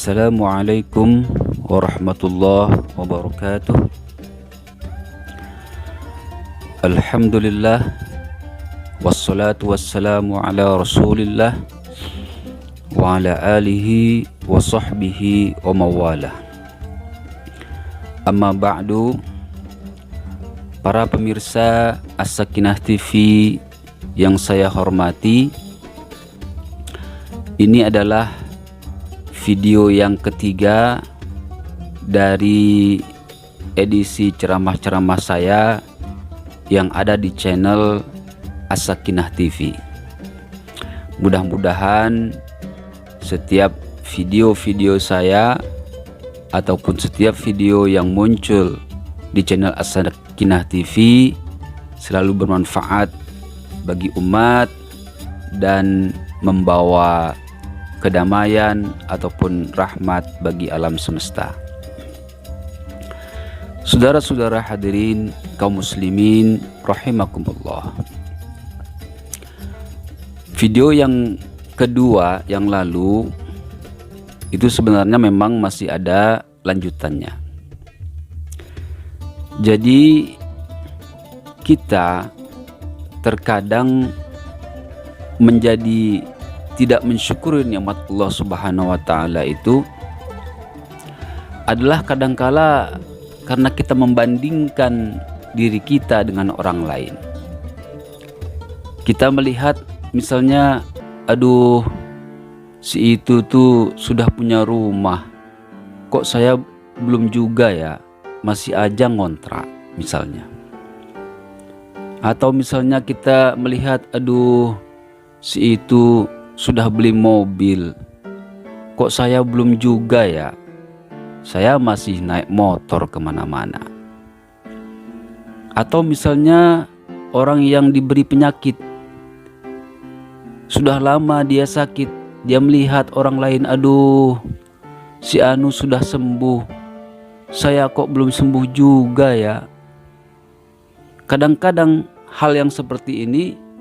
Assalamualaikum warahmatullahi wabarakatuh. Alhamdulillah, wassalatu wassalamu ala rasulillah wa ala alihi wa sahbihi wa mawalah. Amma ba'du, para pemirsa As-Sakinah TV yang saya hormati, ini adalah video yang ketiga dari edisi ceramah-ceramah saya yang ada di channel As-Sakinah TV. Mudah-mudahan setiap video-video saya ataupun setiap video yang muncul di channel As-Sakinah TV selalu bermanfaat bagi umat dan membawa kedamaian ataupun rahmat bagi alam semesta. Saudara-saudara hadirin kaum muslimin rahimakumullah. Video yang kedua yang lalu itu sebenarnya memang masih ada lanjutannya. Jadi kita terkadang menjadi tidak mensyukuri nikmat Allah Subhanahu wa taala itu adalah kadangkala karena kita membandingkan diri kita dengan orang lain. Kita melihat misalnya, aduh, si itu tuh sudah punya rumah, kok saya belum juga ya, masih aja ngontrak misalnya. Atau misalnya kita melihat, aduh, si itu sudah beli mobil, kok saya belum juga ya, saya masih naik motor kemana-mana. Atau misalnya orang yang diberi penyakit, sudah lama dia sakit, dia melihat orang lain, aduh, si anu sudah sembuh, saya kok belum sembuh juga ya. Kadang-kadang hal yang seperti ini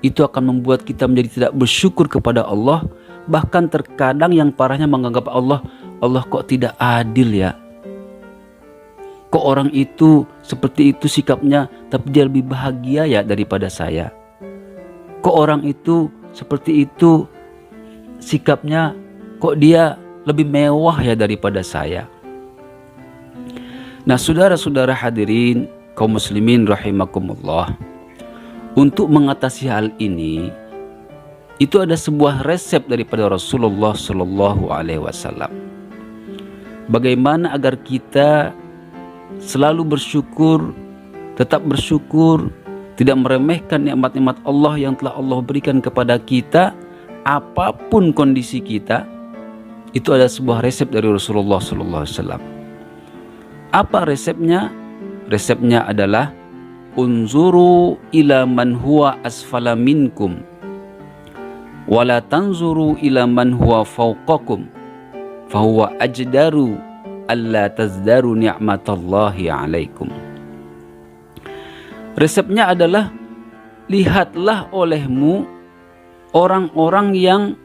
itu akan membuat kita menjadi tidak bersyukur kepada Allah. Bahkan terkadang yang parahnya menganggap Allah kok tidak adil ya. Kok orang itu seperti itu sikapnya, tapi dia lebih bahagia ya daripada saya. Kok orang itu seperti itu sikapnya, kok dia lebih mewah ya daripada saya. Nah, saudara-saudara hadirin kaum muslimin rahimakumullah, untuk mengatasi hal ini, itu ada sebuah resep daripada Rasulullah Shallallahu Alaihi Wasallam. Bagaimana agar kita selalu bersyukur, tetap bersyukur, tidak meremehkan nikmat-nikmat Allah yang telah Allah berikan kepada kita, apapun kondisi kita. Itu ada sebuah resep dari Rasulullah Shallallahu Alaihi Wasallam. Apa resepnya? Resepnya adalah unzuru ila man huwa asfala minkum wala tanzuru ila man huwa fawqakum fahuwa ajdaru alla tazdaru ni'matallahi alaikum. Resepnya adalah, lihatlah olehmu orang-orang yang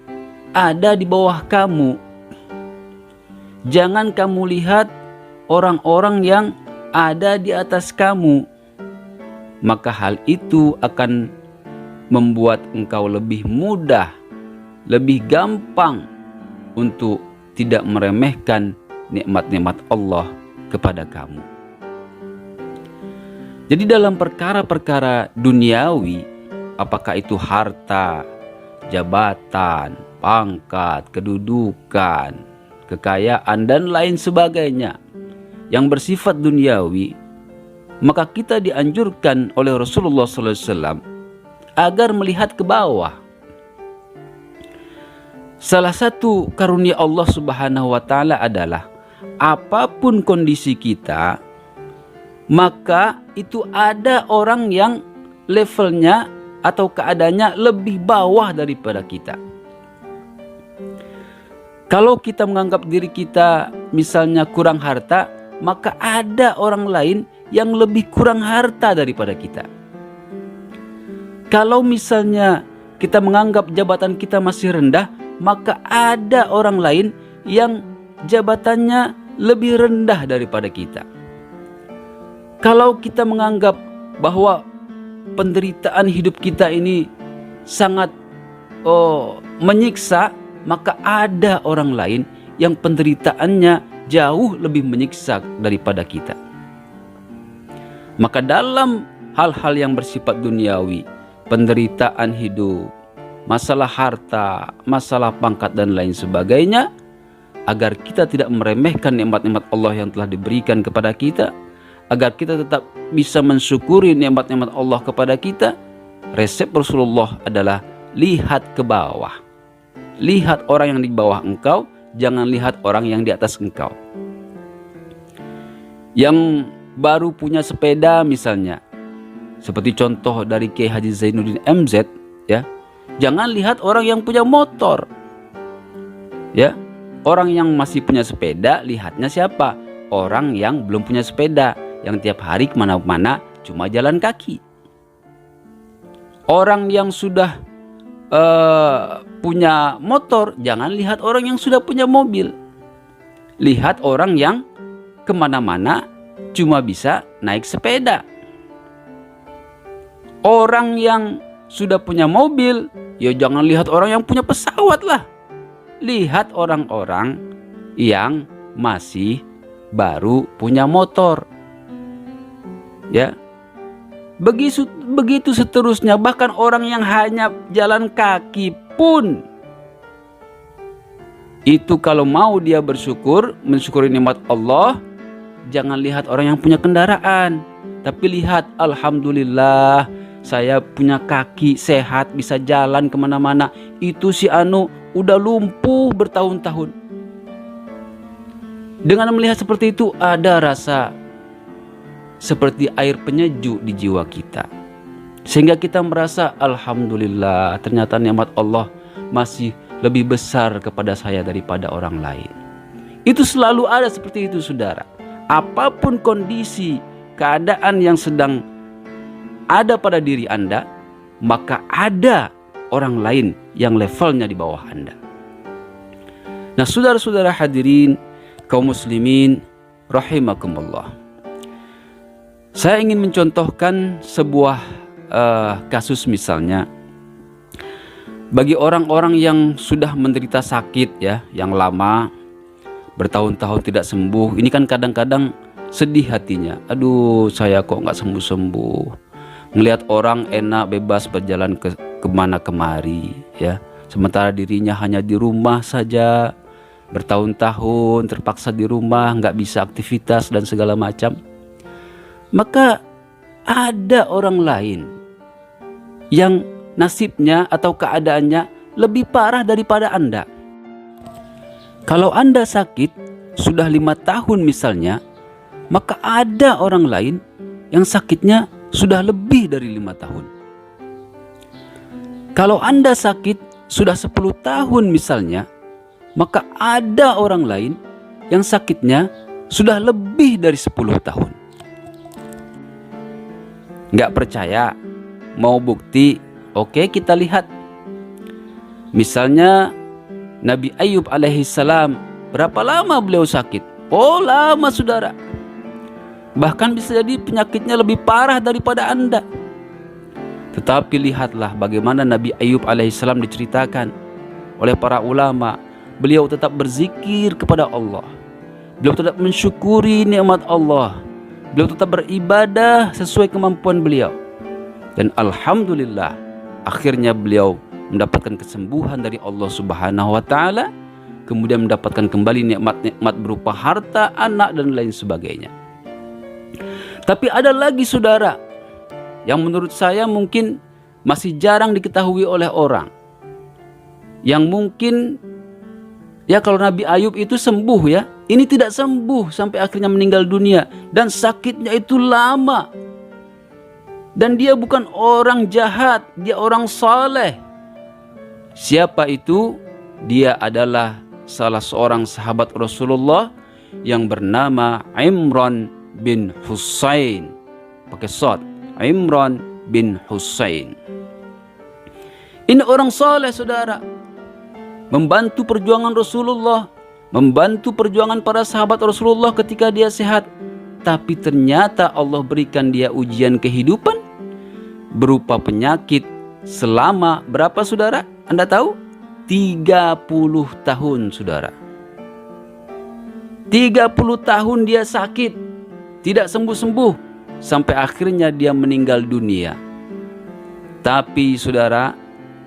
ada di bawah kamu. Jangan kamu lihat orang-orang yang ada di atas kamu. Maka hal itu akan membuat engkau lebih mudah, lebih gampang untuk tidak meremehkan nikmat-nikmat Allah kepada kamu. Jadi dalam perkara-perkara duniawi, apakah itu harta, jabatan, pangkat, kedudukan, kekayaan, dan lain sebagainya yang bersifat duniawi, maka kita dianjurkan oleh Rasulullah SAW agar melihat ke bawah. Salah satu karunia Allah Subhanahu wa taala adalah apapun kondisi kita, maka itu ada orang yang levelnya atau keadaannya lebih bawah daripada kita. Kalau kita menganggap diri kita misalnya kurang harta, maka ada orang lain yang lebih kurang harta daripada kita. Kalau misalnya kita menganggap jabatan kita masih rendah, maka ada orang lain yang jabatannya lebih rendah daripada kita. Kalau kita menganggap bahwa penderitaan hidup kita ini sangat menyiksa, maka ada orang lain yang penderitaannya jauh lebih menyiksa daripada kita. Maka dalam hal-hal yang bersifat duniawi, penderitaan hidup, masalah harta, masalah pangkat dan lain sebagainya, agar kita tidak meremehkan nikmat-nikmat Allah yang telah diberikan kepada kita, agar kita tetap bisa mensyukuri nikmat-nikmat Allah kepada kita, resep Rasulullah adalah lihat ke bawah. Lihat orang yang di bawah engkau, jangan lihat orang yang di atas engkau. Yang baru punya sepeda misalnya, seperti contoh dari Kiai Haji Zainuddin MZ, ya, jangan lihat orang yang punya motor. Ya, orang yang masih punya sepeda, lihatnya siapa? Orang yang belum punya sepeda, yang tiap hari kemana-mana cuma jalan kaki. Orang yang sudah punya motor, jangan lihat orang yang sudah punya mobil. Lihat orang yang kemana-mana cuma bisa naik sepeda. Orang yang sudah punya mobil, ya jangan lihat orang yang punya pesawat lah. Lihat orang-orang yang masih baru punya motor. Ya, begitu seterusnya. Bahkan orang yang hanya jalan kaki pun, itu kalau mau dia bersyukur, mensyukuri nikmat Allah, jangan lihat orang yang punya kendaraan, tapi lihat, alhamdulillah saya punya kaki sehat, bisa jalan kemana-mana. Itu si Anu udah lumpuh bertahun-tahun. Dengan melihat seperti itu, ada rasa seperti air penyejuk di jiwa kita, sehingga kita merasa alhamdulillah, ternyata nikmat Allah masih lebih besar kepada saya daripada orang lain. Itu selalu ada seperti itu, saudara. Apapun kondisi keadaan yang sedang ada pada diri Anda, maka ada orang lain yang levelnya di bawah Anda. Nah, saudara-saudara hadirin kaum muslimin rahimakumullah, saya ingin mencontohkan sebuah kasus misalnya bagi orang-orang yang sudah menderita sakit, ya, yang lama, bertahun-tahun tidak sembuh. Ini kan kadang-kadang sedih hatinya. Aduh, saya kok nggak sembuh-sembuh. Ngelihat orang enak bebas berjalan kemana kemari, ya, sementara dirinya hanya di rumah saja, bertahun-tahun terpaksa di rumah, nggak bisa aktivitas dan segala macam. Maka ada orang lain yang nasibnya atau keadaannya lebih parah daripada Anda. Kalau Anda sakit sudah 5 tahun misalnya, maka ada orang lain yang sakitnya sudah lebih dari 5 tahun. Kalau Anda sakit sudah 10 tahun misalnya, maka ada orang lain yang sakitnya sudah lebih dari 10 tahun. Nggak percaya? Mau bukti? Oke, kita lihat. Misalnya Nabi Ayub alaihissalam, berapa lama beliau sakit? Oh, lama, saudara. Bahkan bisa jadi penyakitnya lebih parah daripada Anda. Tetapi lihatlah bagaimana Nabi Ayub alaihissalam diceritakan oleh para ulama. Beliau tetap berzikir kepada Allah. Beliau tetap mensyukuri nikmat Allah. Beliau tetap beribadah sesuai kemampuan beliau. Dan alhamdulillah, akhirnya beliau mendapatkan kesembuhan dari Allah Subhanahu wa taala, kemudian mendapatkan kembali nikmat-nikmat berupa harta, anak dan lain sebagainya. Tapi ada lagi, saudara, yang menurut saya mungkin masih jarang diketahui oleh orang. Yang mungkin, ya, kalau Nabi Ayub itu sembuh, ya, ini tidak sembuh sampai akhirnya meninggal dunia. Dan sakitnya itu lama. Dan dia bukan orang jahat, dia orang saleh. Siapa itu? Dia adalah salah seorang sahabat Rasulullah yang bernama Imran bin Husain. Pakai shad, Imran bin Husain. Ini orang saleh, saudara. Membantu perjuangan Rasulullah membantu perjuangan para sahabat Rasulullah ketika dia sehat. Tapi ternyata Allah berikan dia ujian kehidupan berupa penyakit selama berapa saudara? Anda tahu? 30 tahun saudara. 30 tahun dia sakit, tidak sembuh-sembuh, sampai akhirnya dia meninggal dunia. Tapi saudara,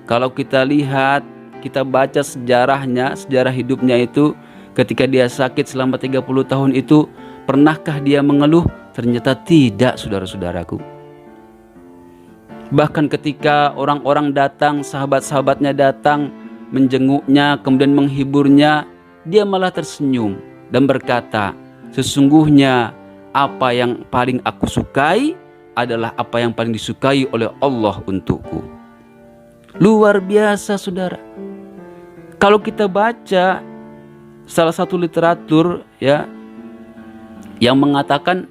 kalau kita lihat, kita baca sejarahnya, sejarah hidupnya itu, ketika dia sakit selama 30 tahun itu, pernahkah dia mengeluh? Ternyata tidak, saudara-saudaraku. Bahkan ketika orang-orang datang, sahabat-sahabatnya datang, menjenguknya, kemudian menghiburnya, dia malah tersenyum dan berkata, sesungguhnya apa yang paling aku sukai adalah apa yang paling disukai oleh Allah untukku. Luar biasa saudara. Kalau kita baca salah satu literatur ya, yang mengatakan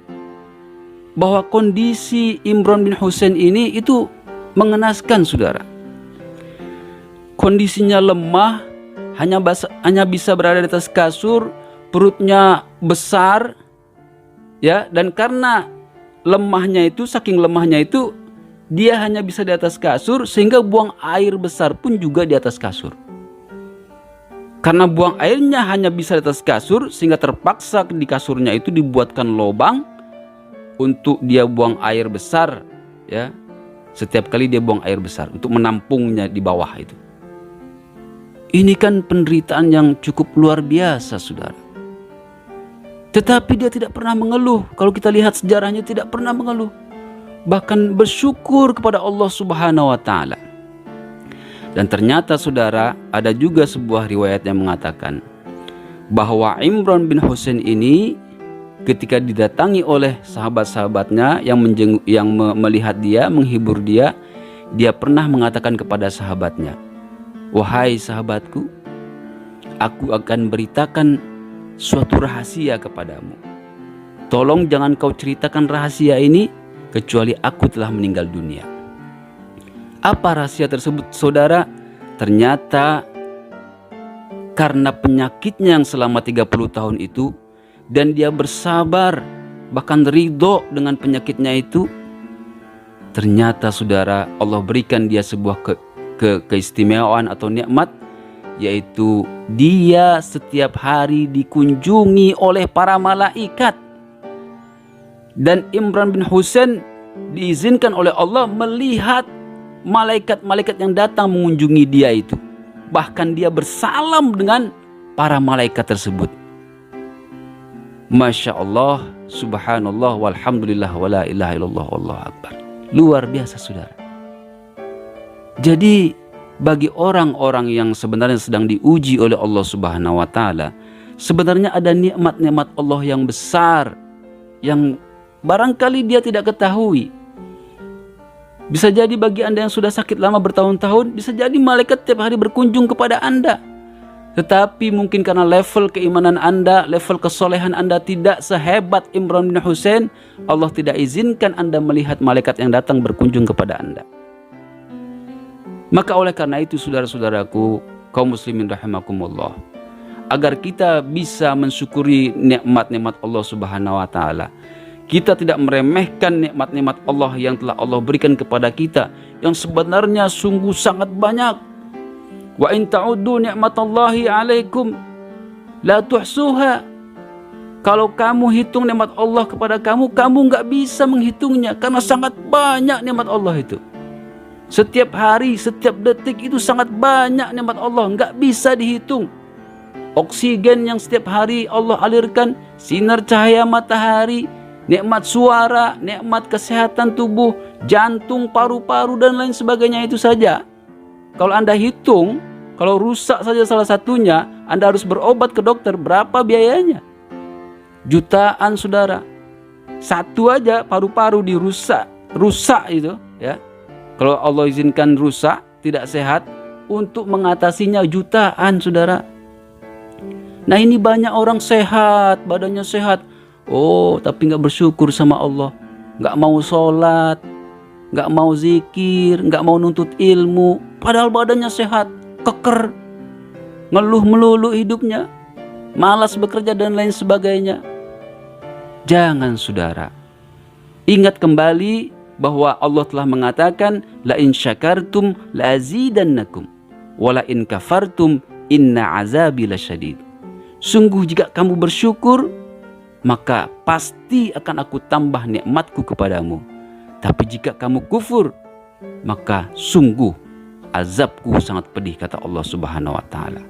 bahwa kondisi Imran bin Husain ini itu mengenaskan saudara. Kondisinya lemah, hanya bisa berada di atas kasur, perutnya besar, ya, dan karena lemahnya itu, saking lemahnya itu, dia hanya bisa di atas kasur, sehingga buang air besar pun juga di atas kasur. Karena buang airnya hanya bisa di atas kasur, sehingga terpaksa di kasurnya itu dibuatkan lubang untuk dia buang air besar, ya. Setiap kali dia buang air besar untuk menampungnya di bawah itu. Ini kan penderitaan yang cukup luar biasa, saudara. Tetapi dia tidak pernah mengeluh. Kalau kita lihat sejarahnya, tidak pernah mengeluh. Bahkan bersyukur kepada Allah Subhanahu wa Ta'ala. Dan ternyata saudara, ada juga sebuah riwayat yang mengatakan bahwa Imran bin Husain ini ketika didatangi oleh sahabat-sahabatnya yang melihat dia, menghibur dia, dia pernah mengatakan kepada sahabatnya, "Wahai sahabatku, aku akan beritakan suatu rahasia kepadamu. Tolong jangan kau ceritakan rahasia ini kecuali aku telah meninggal dunia." Apa rahasia tersebut saudara? Ternyata karena penyakitnya yang selama 30 tahun itu, dan dia bersabar, bahkan ridho dengan penyakitnya itu, ternyata saudara, Allah berikan dia sebuah keistimewaan atau nikmat, yaitu dia setiap hari dikunjungi oleh para malaikat. Dan Imran bin Husain diizinkan oleh Allah melihat malaikat-malaikat yang datang mengunjungi dia itu. Bahkan dia bersalam dengan para malaikat tersebut. Masya Allah, subhanallah, walhamdulillah, wala ilaha illallah, wallahu akbar. Luar biasa saudara. Jadi bagi orang-orang yang sebenarnya sedang diuji oleh Allah Subhanahu wa Ta'ala, sebenarnya ada nikmat-nikmat Allah yang besar yang barangkali dia tidak ketahui. Bisa jadi bagi Anda yang sudah sakit lama bertahun-tahun, bisa jadi malaikat tiap hari berkunjung kepada Anda. Tetapi mungkin karena level keimanan Anda, level kesolehan Anda tidak sehebat Imran bin Husain, Allah tidak izinkan Anda melihat malaikat yang datang berkunjung kepada Anda. Maka oleh karena itu saudara-saudaraku, kaum muslimin rahimakumullah, agar kita bisa mensyukuri nikmat-nikmat Allah Subhanahu wa Ta'ala, kita tidak meremehkan nikmat-nikmat Allah yang telah Allah berikan kepada kita, yang sebenarnya sungguh sangat banyak. Wa in ta'uddu ni'matallahi 'alaikum la tuhsuha. Kalau kamu hitung nikmat Allah kepada kamu nggak bisa menghitungnya, karena sangat banyak nikmat Allah itu. Setiap hari, setiap detik itu sangat banyak nikmat Allah, nggak bisa dihitung. Oksigen yang setiap hari Allah alirkan, sinar cahaya matahari, nikmat suara, nikmat kesehatan tubuh, jantung, paru-paru, dan lain sebagainya itu saja. Kalau Anda hitung, kalau rusak saja salah satunya, Anda harus berobat ke dokter. Berapa biayanya? Jutaan saudara. Satu aja paru-paru dirusak, rusak itu ya. Kalau Allah izinkan rusak, tidak sehat, untuk mengatasinya jutaan saudara. Nah ini banyak orang sehat, badannya sehat, oh tapi nggak bersyukur sama Allah, nggak mau sholat, nggak mau zikir, nggak mau nuntut ilmu, padahal badannya sehat, keker, ngeluh melulu hidupnya. malas bekerja dan lain sebagainya. Jangan saudara. Ingat kembali bahwa Allah telah mengatakan, la in syakartum la azidannakum wa la in kafartum inna azabi lasyadid. Sungguh jika kamu bersyukur, maka pasti akan aku tambah nikmatku kepadamu. Tapi jika kamu kufur, maka sungguh azabku sangat pedih, kata Allah Subhanahu wa taala.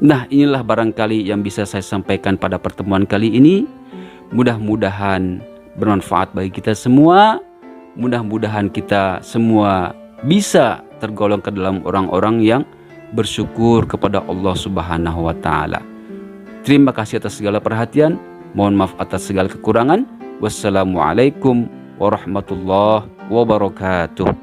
Nah, inilah barangkali yang bisa saya sampaikan pada pertemuan kali ini. Mudah-mudahan bermanfaat bagi kita semua. Mudah-mudahan kita semua bisa tergolong ke dalam orang-orang yang bersyukur kepada Allah Subhanahu wa taala. Terima kasih atas segala perhatian. Mohon maaf atas segala kekurangan. Wassalamualaikum warahmatullahi wabarakatuh.